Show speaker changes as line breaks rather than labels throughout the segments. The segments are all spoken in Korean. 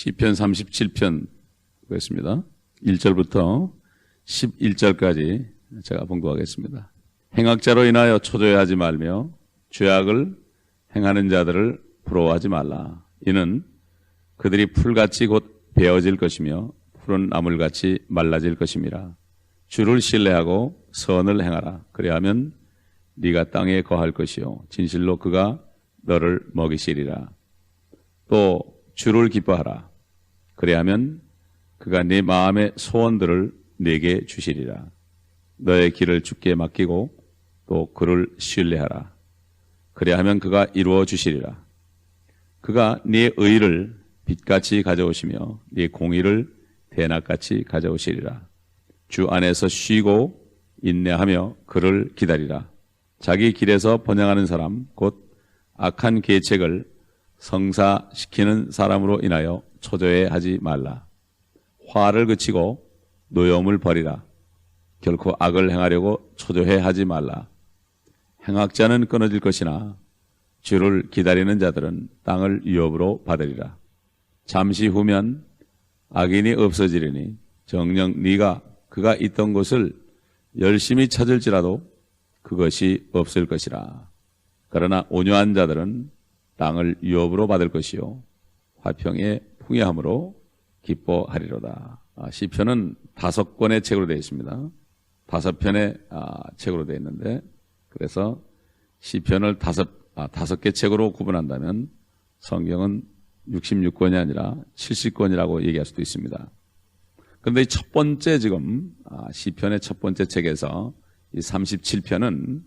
시편 37편 보겠습니다. 1절부터 11절까지 제가 봉독하겠습니다. 행악자로 인하여 초조해하지 말며 죄악을 행하는 자들을 부러워하지 말라. 이는 그들이 풀같이 곧 베어질 것이며 푸른 나물같이 말라질 것임이라. 주를 신뢰하고 선을 행하라. 그리하면 네가 땅에 거할 것이요 진실로 그가 너를 먹이시리라. 또 주를 기뻐하라. 그리하면 그가 네 마음의 소원들을 네게 주시리라. 너의 길을 주께 맡기고 또 그를 신뢰하라. 그리하면 그가 이루어 주시리라. 그가 네 의를 빛같이 가져오시며 네 공의를 대낮같이 가져오시리라. 주 안에서 쉬고 인내하며 그를 기다리라. 자기 길에서 번영하는 사람 곧 악한 계책을 성사시키는 사람으로 인하여 초조해하지 말라. 화를 그치고 노여움을 버리라. 결코 악을 행하려고 초조해하지 말라. 행악자는 끊어질 것이나 주를 기다리는 자들은 땅을 유업으로 받으리라. 잠시 후면 악인이 없어지리니 정녕 네가 그가 있던 곳을 열심히 찾을지라도 그것이 없을 것이라. 그러나 온유한 자들은 땅을 유업으로 받을 것이요 화평의 풍요함으로 기뻐하리로다. 시편은 5권의 책으로 되어 있습니다. 5편의 책으로 되어 있는데, 그래서 시편을 5개 책으로 구분한다면 성경은 66권이 아니라 70권이라고 얘기할 수도 있습니다. 그런데 이 첫 번째 지금 시편의 첫 번째 책에서 이 37편은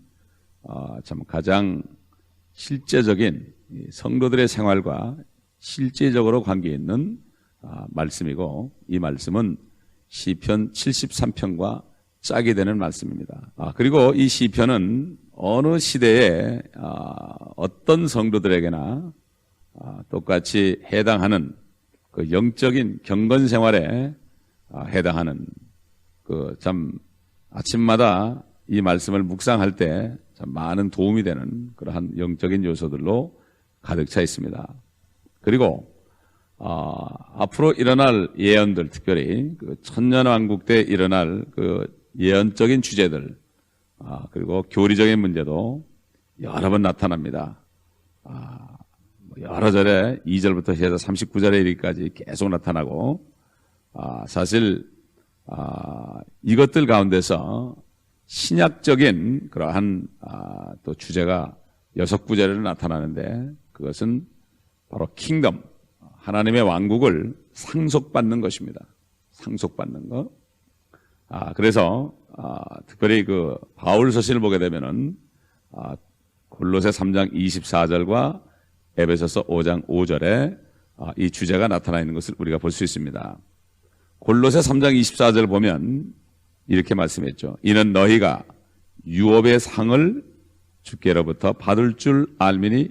참 가장 실제적인 성도들의 생활과 실제적으로 관계 있는 말씀이고, 이 말씀은 시편 73편과 짝이 되는 말씀입니다. 그리고 이 시편은 어느 시대에 어떤 성도들에게나 똑같이 해당하는 그 영적인 경건 생활에 해당하는 그 참 아침마다 이 말씀을 묵상할 때 참 많은 도움이 되는 그러한 영적인 요소들로 가득 차 있습니다. 그리고 앞으로 일어날 예언들, 특별히 그 천년왕국 때 일어날 그 예언적인 주제들, 그리고 교리적인 문제도 여러 번 나타납니다. 여러 절에 2절부터 해서 39절에 이르기까지 계속 나타나고, 사실 이것들 가운데서 신약적인 그러한 또 주제가 6구절에 나타나는데, 그것은 바로 킹덤, 하나님의 왕국을 상속받는 것입니다. 상속받는 것. 그래서 특별히 그 바울 서신을 보게 되면은 골로새 3장 24절과 에베소서 5장 5절에 이 주제가 나타나 있는 것을 우리가 볼 수 있습니다. 골로새 3장 24절 보면 이렇게 말씀했죠. 이는 너희가 유업의 상을 주께로부터 받을 줄 알미니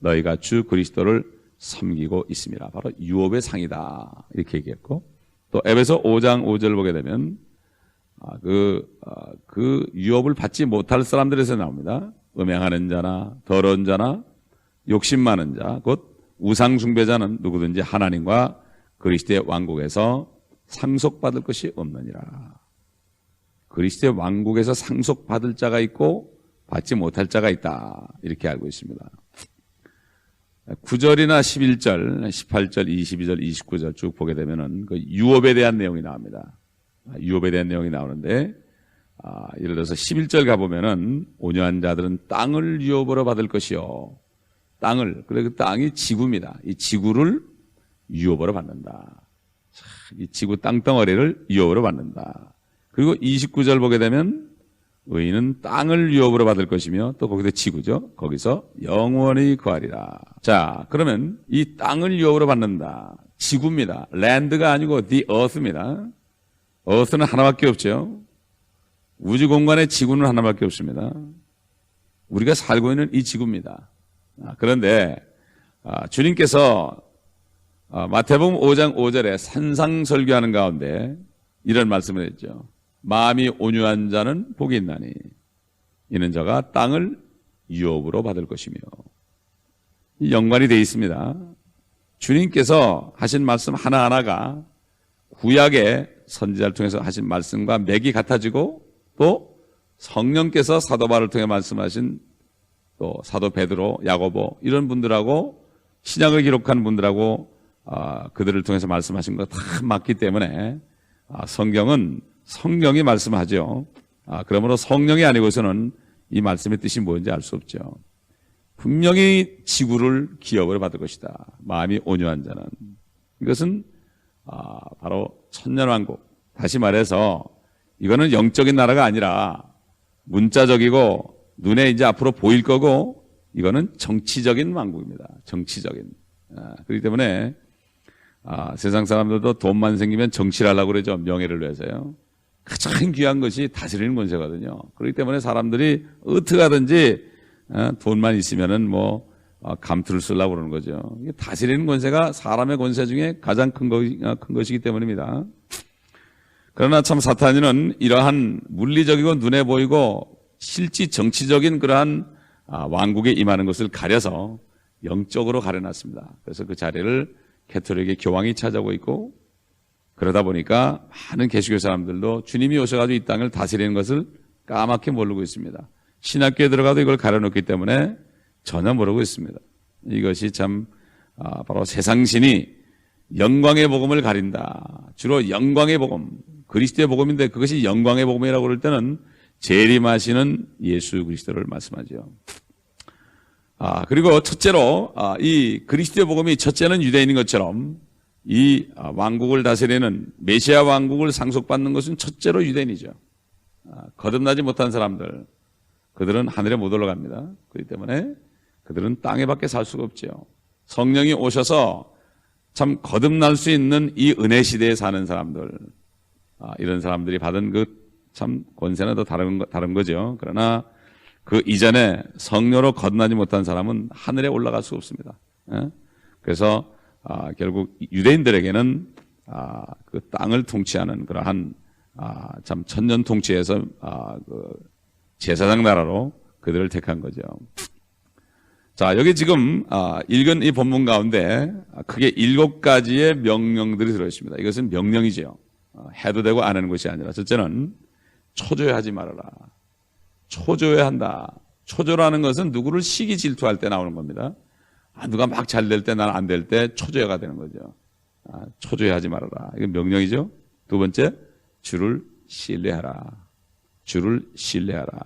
너희가 주 그리스도를 섬기고 있습니다. 바로 유업의 상이다, 이렇게 얘기했고, 또 에베소 5장 5절 보게 되면 그 유업을 받지 못할 사람들에서 나옵니다. 음행하는 자나 더러운 자나 욕심 많은 자, 곧 우상 숭배자는 누구든지 하나님과 그리스도의 왕국에서 상속받을 것이 없느니라. 그리스도의 왕국에서 상속받을 자가 있고 받지 못할 자가 있다, 이렇게 알고 있습니다. 9절이나 11절, 18절, 22절, 29절 쭉 보게 되면은 그 유업에 대한 내용이 나옵니다. 유업에 대한 내용이 나오는데, 예를 들어서 11절 가보면은 온유한 자들은 땅을 유업으로 받을 것이요. 땅을, 그래 그 땅이 지구입니다. 이 지구를 유업으로 받는다. 이 지구 땅덩어리를 유업으로 받는다. 그리고 29절 보게 되면 의인은 땅을 유업으로 받을 것이며, 또 거기서 지구죠. 거기서 영원히 거하리라. 자, 그러면 이 땅을 유업으로 받는다. 지구입니다. 랜드가 아니고 the earth입니다. earth는 하나밖에 없죠. 우주 공간의 지구는 하나밖에 없습니다. 우리가 살고 있는 이 지구입니다. 그런데 주님께서 마태복음 5장 5절에 산상설교하는 가운데 이런 말씀을 했죠. 마음이 온유한 자는 복이 있나니 이는 저가 땅을 유업으로 받을 것이며, 이 연관이 되어 있습니다. 주님께서 하신 말씀 하나하나가 구약의 선지자를 통해서 하신 말씀과 맥이 같아지고 또 성령께서 사도 바울을 통해 말씀하신 또 사도 베드로, 야고보 이런 분들하고 신약을 기록한 분들하고 그들을 통해서 말씀하신 거 다 맞기 때문에 성경은 성령이 말씀하죠. 그러므로 성령이 아니고서는 이 말씀의 뜻이 뭔지 알 수 없죠. 분명히 지구를 기업으로 받을 것이다. 마음이 온유한 자는. 이것은 바로 천년왕국. 다시 말해서 이거는 영적인 나라가 아니라 문자적이고 눈에 이제 앞으로 보일 거고 이거는 정치적인 왕국입니다. 정치적인. 그렇기 때문에 세상 사람들도 돈만 생기면 정치를 하려고 그러죠. 명예를 위해서요. 가장 귀한 것이 다스리는 권세거든요. 그렇기 때문에 사람들이 어떻게 하든지 돈만 있으면은 감투를 쓰려고 그러는 거죠. 이게 다스리는 권세가 사람의 권세 중에 가장 큰 것이기 때문입니다. 그러나 참 사탄이는 이러한 물리적이고 눈에 보이고 실제 정치적인 그러한 왕국에 임하는 것을 가려서 영적으로 가려놨습니다. 그래서 그 자리를 캐톨릭의 교황이 차지하고 있고 그러다 보니까 많은 개신교 사람들도 주님이 오셔가지고 이 땅을 다스리는 것을 까맣게 모르고 있습니다. 신학교에 들어가도 이걸 가려놓기 때문에 전혀 모르고 있습니다. 이것이 참 바로 세상신이 영광의 복음을 가린다. 주로 영광의 복음, 그리스도의 복음인데 그것이 영광의 복음이라고 그럴 때는 재림하시는 예수 그리스도를 말씀하죠. 그리고 첫째로 이 그리스도의 복음이 첫째는 유대인인 것처럼 이 왕국을 다스리는 메시아 왕국을 상속받는 것은 첫째로 유대인이죠. 거듭나지 못한 사람들, 그들은 하늘에 못 올라갑니다. 그렇기 때문에 그들은 땅에 밖에 살 수가 없죠. 성령이 오셔서 참 거듭날 수 있는 이 은혜 시대에 사는 사람들, 이런 사람들이 받은 그 참 권세는 더 다른 거죠. 그러나 그 이전에 성령으로 거듭나지 못한 사람은 하늘에 올라갈 수가 없습니다. 그래서 결국 유대인들에게는 그 땅을 통치하는 그러한 참 천년 통치에서 그 제사장 나라로 그들을 택한 거죠. 자, 여기 지금 읽은 이 본문 가운데 크게 7가지의 명령들이 들어있습니다. 이것은 명령이죠. 해도 되고 안 하는 것이 아니라 첫째는 초조해하지 말아라. 초조해한다. 초조라는 것은 누구를 시기 질투할 때 나오는 겁니다. 누가 막 잘 될 때, 난 안 될 때 초조해가 되는 거죠. 초조해하지 말아라. 이건 명령이죠. 두 번째, 주를 신뢰하라. 주를 신뢰하라.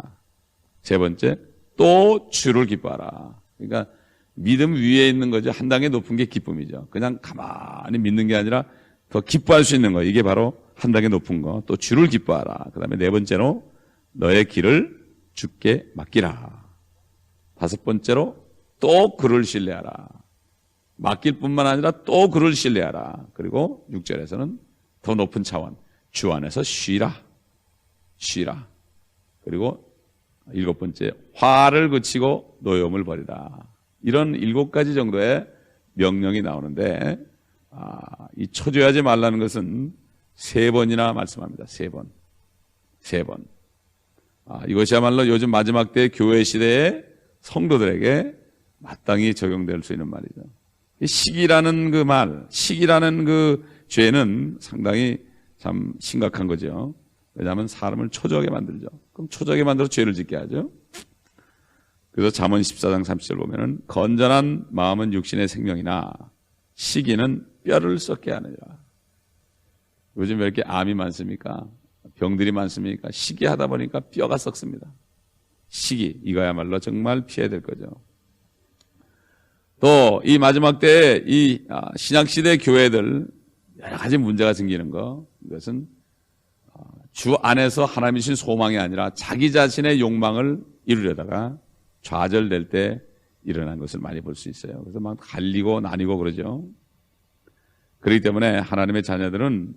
세 번째, 또 주를 기뻐하라. 그러니까 믿음 위에 있는 거죠. 한 단계 높은 게 기쁨이죠. 그냥 가만히 믿는 게 아니라 더 기뻐할 수 있는 거. 이게 바로 한 단계 높은 거. 또 주를 기뻐하라. 그 다음에 네 번째로 너의 길을 주께 맡기라. 다섯 번째로 또 그를 신뢰하라. 맡길 뿐만 아니라 또 그를 신뢰하라. 그리고 6절에서는 더 높은 차원. 주 안에서 쉬라. 쉬라. 그리고 7번째, 화를 그치고 노여움을 버리라. 이런 7가지 정도의 명령이 나오는데, 이 초조해하지 말라는 것은 3번이나 말씀합니다. 3번. 3번. 이것이야말로 요즘 마지막 때 교회 시대의 성도들에게 마땅히 적용될 수 있는 말이죠. 시기라는 그 말, 시기라는 그 죄는 상당히 참 심각한 거죠. 왜냐하면 사람을 초조하게 만들죠. 그럼 초조하게 만들어서 죄를 짓게 하죠. 그래서 잠언 14장 30절 보면은 건전한 마음은 육신의 생명이나 시기는 뼈를 썩게 하느니라. 요즘 왜 이렇게 암이 많습니까? 병들이 많습니까? 시기하다 보니까 뼈가 썩습니다. 시기, 이거야말로 정말 피해야 될 거죠. 또 이 마지막 때에 이 신약시대 교회들 여러 가지 문제가 생기는 거, 이것은 주 안에서 하나님이 주신 소망이 아니라 자기 자신의 욕망을 이루려다가 좌절될 때 일어난 것을 많이 볼 수 있어요. 그래서 막 갈리고 나뉘고 그러죠. 그렇기 때문에 하나님의 자녀들은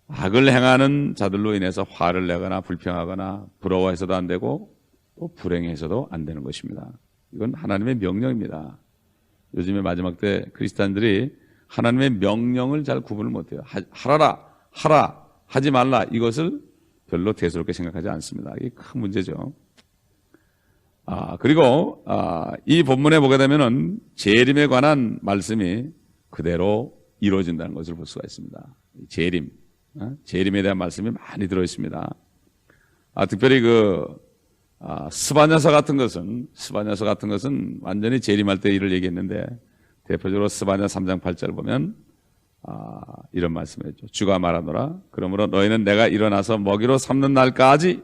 악을 행하는 자들로 인해서 화를 내거나 불평하거나 부러워해서도 안 되고 또 불행해서도 안 되는 것입니다. 이건 하나님의 명령입니다. 요즘에 마지막 때 크리스찬들이 하나님의 명령을 잘 구분을 못해요. 하라라, 하라, 하지 말라, 이것을 별로 대수롭게 생각하지 않습니다. 이게 큰 문제죠. 그리고 이 본문에 보게 되면은 재림에 관한 말씀이 그대로 이루어진다는 것을 볼 수가 있습니다. 재림, 재림에 대한 말씀이 많이 들어있습니다. 특별히 스바냐서 같은 것은 완전히 재림할 때 일을 얘기했는데, 대표적으로 스바냐 3장 8절 보면 이런 말씀을 했죠. 주가 말하노라. 그러므로 너희는 내가 일어나서 먹이로 삼는 날까지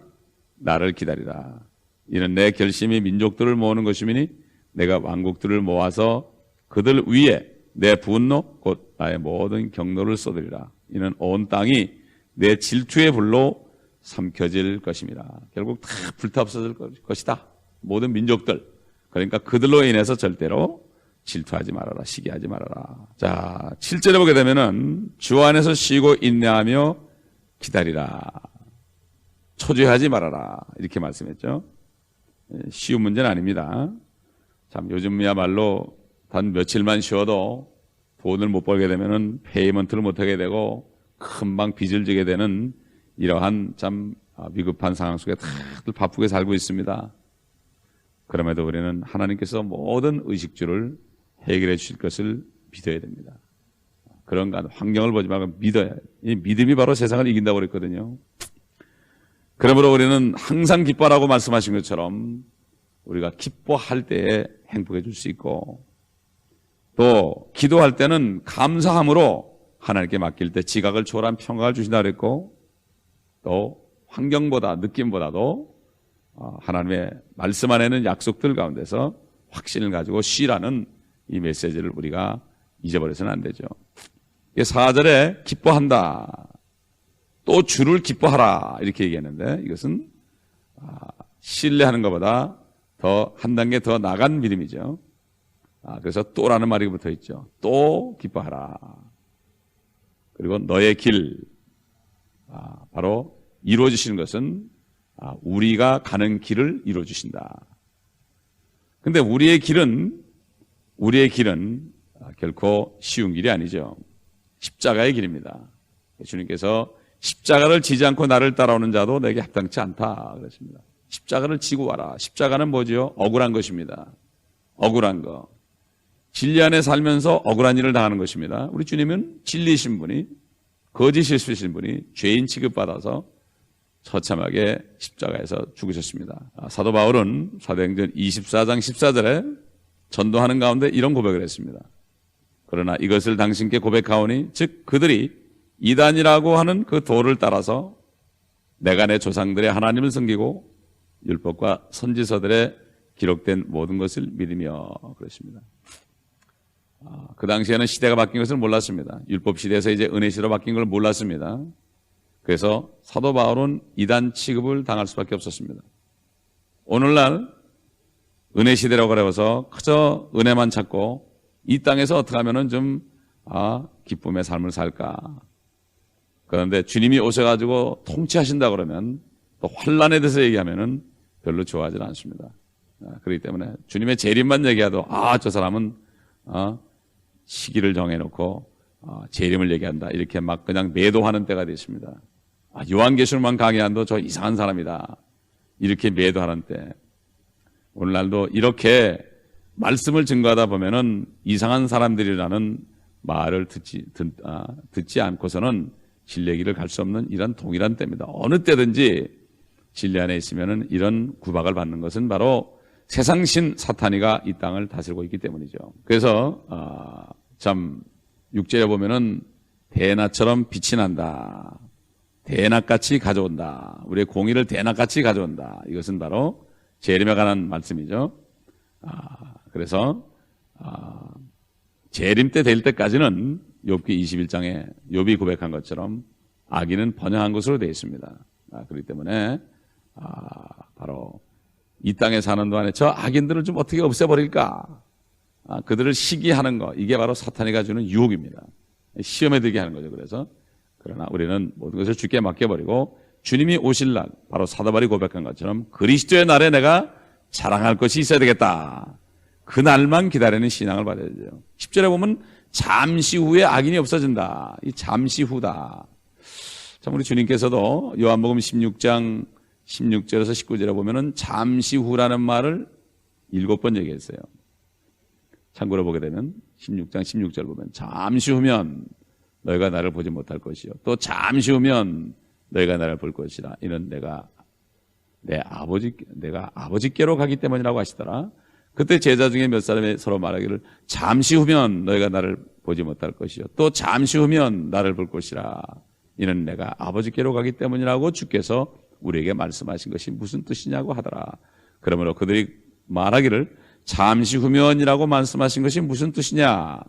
나를 기다리라. 이는 내 결심이 민족들을 모으는 것이니 내가 왕국들을 모아서 그들 위에 내 분노 곧 나의 모든 경노를 쏟으리라. 이는 온 땅이 내 질투의 불로 삼켜질 것입니다. 결국 다 불타없어질 것이다. 모든 민족들. 그러니까 그들로 인해서 절대로 질투하지 말아라. 시기하지 말아라. 자, 7절에 보게 되면은 주 안에서 쉬고 인내하며 기다리라. 초조해하지 말아라. 이렇게 말씀했죠. 쉬운 문제는 아닙니다. 참 요즘이야말로 단 며칠만 쉬어도 돈을 못 벌게 되면은 페이먼트를 못 하게 되고 금방 빚을 지게 되는 이러한 참 위급한 상황 속에 다들 바쁘게 살고 있습니다. 그럼에도 우리는 하나님께서 모든 의식주를 해결해 주실 것을 믿어야 됩니다. 그런 환경을 보지 말고 믿어야 해요. 이 믿음이 바로 세상을 이긴다고 그랬거든요. 그러므로 우리는 항상 기뻐하라고 말씀하신 것처럼 우리가 기뻐할 때에 행복해질 수 있고, 또 기도할 때는 감사함으로 하나님께 맡길 때 지각을 초월한 평강을 주신다 그랬고, 또 환경보다 느낌보다도 하나님의 말씀 안에는 약속들 가운데서 확신을 가지고 쉬라는 이 메시지를 우리가 잊어버려서는 안 되죠. 4절에 기뻐한다. 또 주를 기뻐하라. 이렇게 얘기했는데 이것은 신뢰하는 것보다 더 한 단계 더 나간 믿음이죠. 그래서 또라는 말이 붙어 있죠. 또 기뻐하라. 그리고 너의 길, 바로 이루어지시는 것은 우리가 가는 길을 이루어주신다. 근데 우리의 길은 결코 쉬운 길이 아니죠. 십자가의 길입니다. 주님께서 십자가를 지지 않고 나를 따라오는 자도 내게 합당치 않다 그랬습니다. 십자가를 지고 와라. 십자가는 뭐죠? 억울한 것입니다. 억울한 거. 진리 안에 살면서 억울한 일을 당하는 것입니다. 우리 주님은 진리이신 분이, 거짓 실수이신 분이 죄인 취급받아서 처참하게 십자가에서 죽으셨습니다. 사도 바울은 사도행전 24장 14절에 전도하는 가운데 이런 고백을 했습니다. 그러나 이것을 당신께 고백하오니 즉 그들이 이단이라고 하는 그 도를 따라서 내가 내 조상들의 하나님을 섬기고 율법과 선지서들에 기록된 모든 것을 믿으며 그랬습니다. 그 당시에는 시대가 바뀐 것을 몰랐습니다. 율법 시대에서 이제 은혜 시대로 바뀐 걸 몰랐습니다. 그래서 사도 바울은 이단 취급을 당할 수밖에 없었습니다. 오늘날 은혜 시대라고 그래서 그저 은혜만 찾고 이 땅에서 어떻게 하면은 좀 기쁨의 삶을 살까. 그런데 주님이 오셔가지고 통치하신다 그러면 또 환란에 대해서 얘기하면은 별로 좋아하지 않습니다. 그렇기 때문에 주님의 재림만 얘기해도 저 사람은 시기를 정해놓고 재림을 얘기한다 이렇게 막 그냥 매도하는 때가 됐습니다. 요한계시록만 강의한도 저 이상한 사람이다 이렇게 매도하는 때, 오늘날도 이렇게 말씀을 증거하다 보면은 이상한 사람들이라는 말을 듣지 않고서는 진리의 길을 갈 수 없는 이런 동일한 때입니다. 어느 때든지 진리 안에 있으면은 이런 구박을 받는 것은 바로 세상신 사탄이가 이 땅을 다스리고 있기 때문이죠. 그래서 참 6절에 보면은 대낮처럼 빛이 난다. 대낮같이 가져온다. 우리의 공의를 대낮같이 가져온다. 이것은 바로 재림에 관한 말씀이죠. 그래서 재림 때 될 때까지는 욥기 21장에 욥이 고백한 것처럼 악인은 번영한 것으로 되어 있습니다. 그렇기 때문에 바로 이 땅에 사는 동안에 저 악인들을 좀 어떻게 없애버릴까, 그들을 시기하는 거, 이게 바로 사탄이가 주는 유혹입니다. 시험에 들게 하는 거죠. 그래서 그러나 우리는 모든 것을 주께 맡겨버리고 주님이 오실 날, 바로 사도 바울이 고백한 것처럼 그리스도의 날에 내가 자랑할 것이 있어야 되겠다. 그 날만 기다리는 신앙을 받아야 되죠. 10절에 보면 잠시 후에 악인이 없어진다. 이 잠시 후다. 참 우리 주님께서도 요한복음 16장 16절에서 19절에 보면은 잠시 후라는 말을 7번 얘기했어요. 참고로 보게 되면 16장 16절 보면 잠시 후면 너희가 나를 보지 못할 것이요 또 잠시 후면 너희가 나를 볼 것이라. 이는 내가 아버지께로 가기 때문이라고 하시더라. 그때 제자 중에 몇 사람이 서로 말하기를 잠시 후면 너희가 나를 보지 못할 것이요 또 잠시 후면 나를 볼 것이라. 이는 내가 아버지께로 가기 때문이라고 주께서 우리에게 말씀하신 것이 무슨 뜻이냐고 하더라. 그러므로 그들이 말하기를 잠시 후면이라고 말씀하신 것이 무슨 뜻이냐?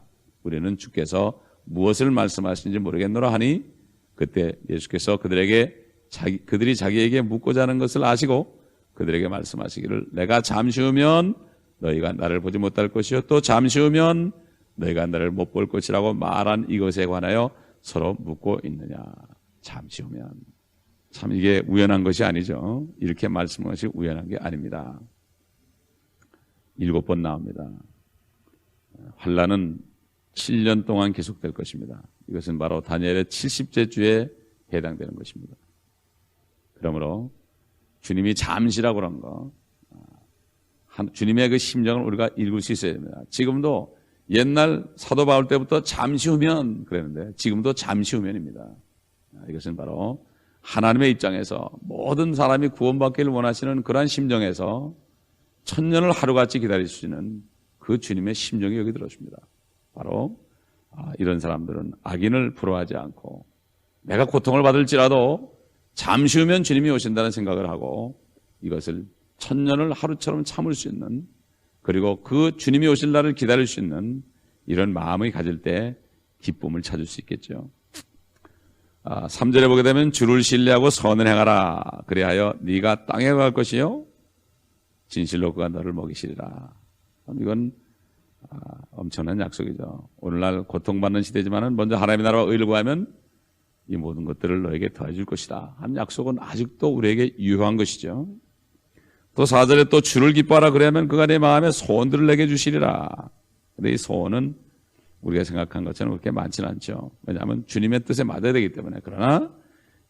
우리는 주께서 무엇을 말씀하시는지 모르겠노라 하니 그때 예수께서 그들이 자기에게 묻고자 하는 것을 아시고 그들에게 말씀하시기를 내가 잠시 후면 너희가 나를 보지 못할 것이요 또 잠시 후면 너희가 나를 못 볼 것이라고 말한 이것에 관하여 서로 묻고 있느냐. 잠시 후면. 참 이게 우연한 것이 아니죠. 이렇게 말씀한 것이 우연한 게 아닙니다. 7번 나옵니다. 환난은 7년 동안 계속될 것입니다. 이것은 바로 다니엘의 70째 주에 해당되는 것입니다. 그러므로 주님이 잠시라고 그런 거, 주님의 그 심정을 우리가 읽을 수 있어야 됩니다. 지금도 옛날 사도 바울 때부터 잠시 후면 그랬는데 지금도 잠시 후면입니다. 이것은 바로 하나님의 입장에서 모든 사람이 구원받기를 원하시는 그러한 심정에서 천년을 하루같이 기다릴 수 있는 그 주님의 심정이 여기 들어있습니다. 바로 이런 사람들은 악인을 부러워하지 않고 내가 고통을 받을지라도 잠시 후면 주님이 오신다는 생각을 하고 이것을 천년을 하루처럼 참을 수 있는, 그리고 그 주님이 오실 날을 기다릴 수 있는 이런 마음을 가질 때 기쁨을 찾을 수 있겠죠. 3절에 보게 되면 주를 신뢰하고 선을 행하라. 그리하여 네가 땅에 갈 것이요 진실로 그가 너를 먹이시리라. 이건 엄청난 약속이죠. 오늘날 고통받는 시대지만 먼저 하나님의 나라와 의를 구하면 이 모든 것들을 너에게 더해줄 것이다 하는 약속은 아직도 우리에게 유효한 것이죠. 또 4절에 또 주를 기뻐하라. 그러면 그가 내 마음에 소원들을 내게 주시리라. 근데 이 소원은 우리가 생각한 것처럼 그렇게 많지는 않죠. 왜냐하면 주님의 뜻에 맞아야 되기 때문에. 그러나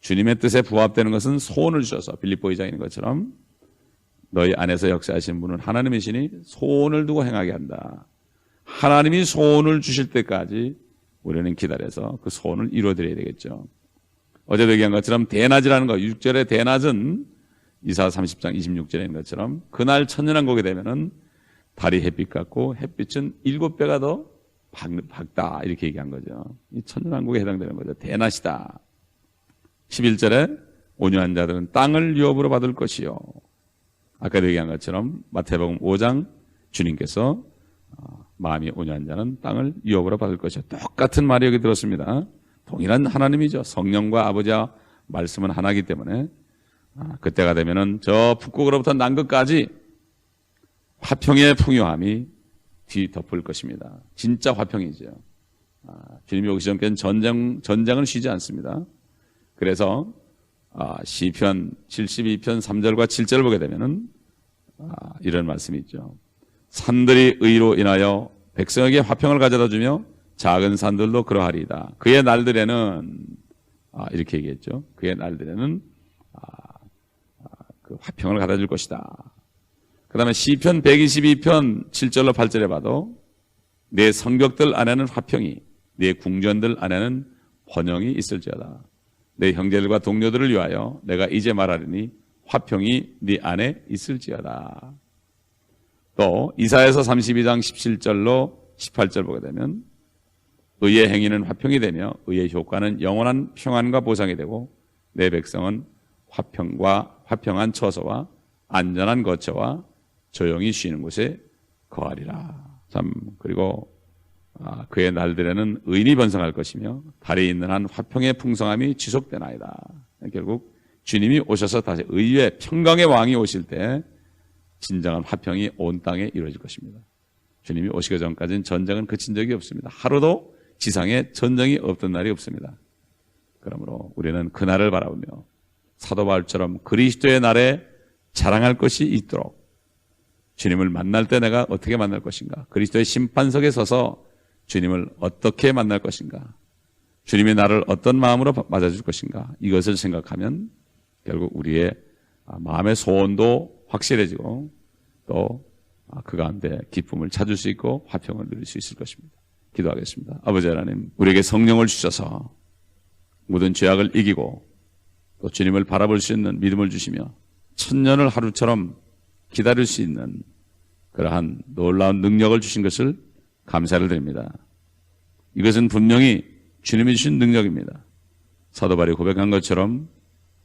주님의 뜻에 부합되는 것은 소원을 주셔서 빌립보 2장에 있는 것처럼 너희 안에서 역사하신 분은 하나님이시니 소원을 두고 행하게 한다. 하나님이 소원을 주실 때까지 우리는 기다려서 그 소원을 이루어드려야 되겠죠. 어제도 얘기한 것처럼 대낮이라는 거, 6절의 대낮은 이사 30장 26절에 있는 것처럼 그날 천년왕국이 되면은 달이 햇빛 같고 햇빛은 7배가 더 밝다 이렇게 얘기한 거죠. 이 천년왕국에 해당되는 거죠. 대낮이다. 11절에 온유한 자들은 땅을 유업으로 받을 것이요. 아까도 얘기한 것처럼 마태복음 5장 주님께서 마음이 온유한 자는 땅을 유업으로 받을 것이요. 똑같은 말이 여기 들었습니다. 동일한 하나님이죠. 성령과 아버지와 말씀은 하나이기 때문에 그때가 되면은 저 북극으로부터 남극까지 화평의 풍요함이 뒤덮을 것입니다. 진짜 화평이죠. 주님이 오기 전까지는 전쟁은 쉬지 않습니다. 그래서 시편 72편 3절과 7절을 보게 되면은 이런 말씀이 있죠. 산들이 의로 인하여 백성에게 화평을 가져다 주며 작은 산들도 그러하리이다. 그의 날들에는 이렇게 얘기했죠. 그의 날들에는 그 화평을 가져다 줄 것이다. 그 다음에 시편 122편 7절로 8절에 봐도 내 성벽들 안에는 화평이, 내 궁전들 안에는 번영이 있을지어다. 내 형제들과 동료들을 위하여 내가 이제 말하리니 화평이 네 안에 있을지어다. 또 이사야서 32장 17절로 18절 보게 되면 의의 행위는 화평이 되며 의의 효과는 영원한 평안과 보상이 되고 내 백성은 화평한 처소와 안전한 거처와 조용히 쉬는 곳에 거하리라. 참 그리고 그의 날들에는 의인이 번성할 것이며 달이 있는 한 화평의 풍성함이 지속되나이다. 결국 주님이 오셔서 다시 의의 평강의 왕이 오실 때 진정한 화평이 온 땅에 이루어질 것입니다. 주님이 오시기 전까지는 전쟁은 그친 적이 없습니다. 하루도 지상에 전쟁이 없던 날이 없습니다. 그러므로 우리는 그날을 바라보며 사도 바울처럼 그리스도의 날에 자랑할 것이 있도록 주님을 만날 때 내가 어떻게 만날 것인가, 그리스도의 심판석에 서서 주님을 어떻게 만날 것인가, 주님이 나를 어떤 마음으로 맞아줄 것인가, 이것을 생각하면 결국 우리의 마음의 소원도 확실해지고 또 그 가운데 기쁨을 찾을 수 있고 화평을 누릴 수 있을 것입니다. 기도하겠습니다. 아버지 하나님, 우리에게 성령을 주셔서 모든 죄악을 이기고 또 주님을 바라볼 수 있는 믿음을 주시며 천년을 하루처럼 기다릴 수 있는 그러한 놀라운 능력을 주신 것을 감사를 드립니다. 이것은 분명히 주님이 주신 능력입니다. 사도 바울이 고백한 것처럼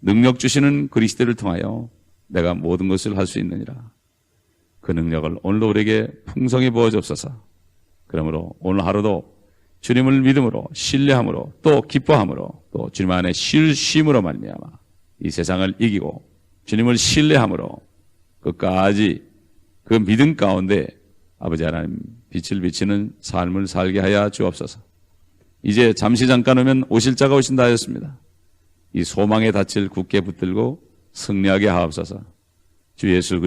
능력 주시는 그리스도를 통하여 내가 모든 것을 할 수 있느니라. 그 능력을 오늘도 우리에게 풍성히 부어주옵소서. 그러므로 오늘 하루도 주님을 믿음으로 신뢰함으로 또 기뻐함으로 또 주님 안에 쉼으로 말미암아 이 세상을 이기고 주님을 신뢰함으로 끝까지 그 믿음 가운데 아버지 하나님 빛을 비치는 삶을 살게 하여 주옵소서. 이제 잠시 잠깐 오면 오실 자가 오신다 하였습니다. 이 소망의 닻을 굳게 붙들고 승리하게 하옵소서. 주 예수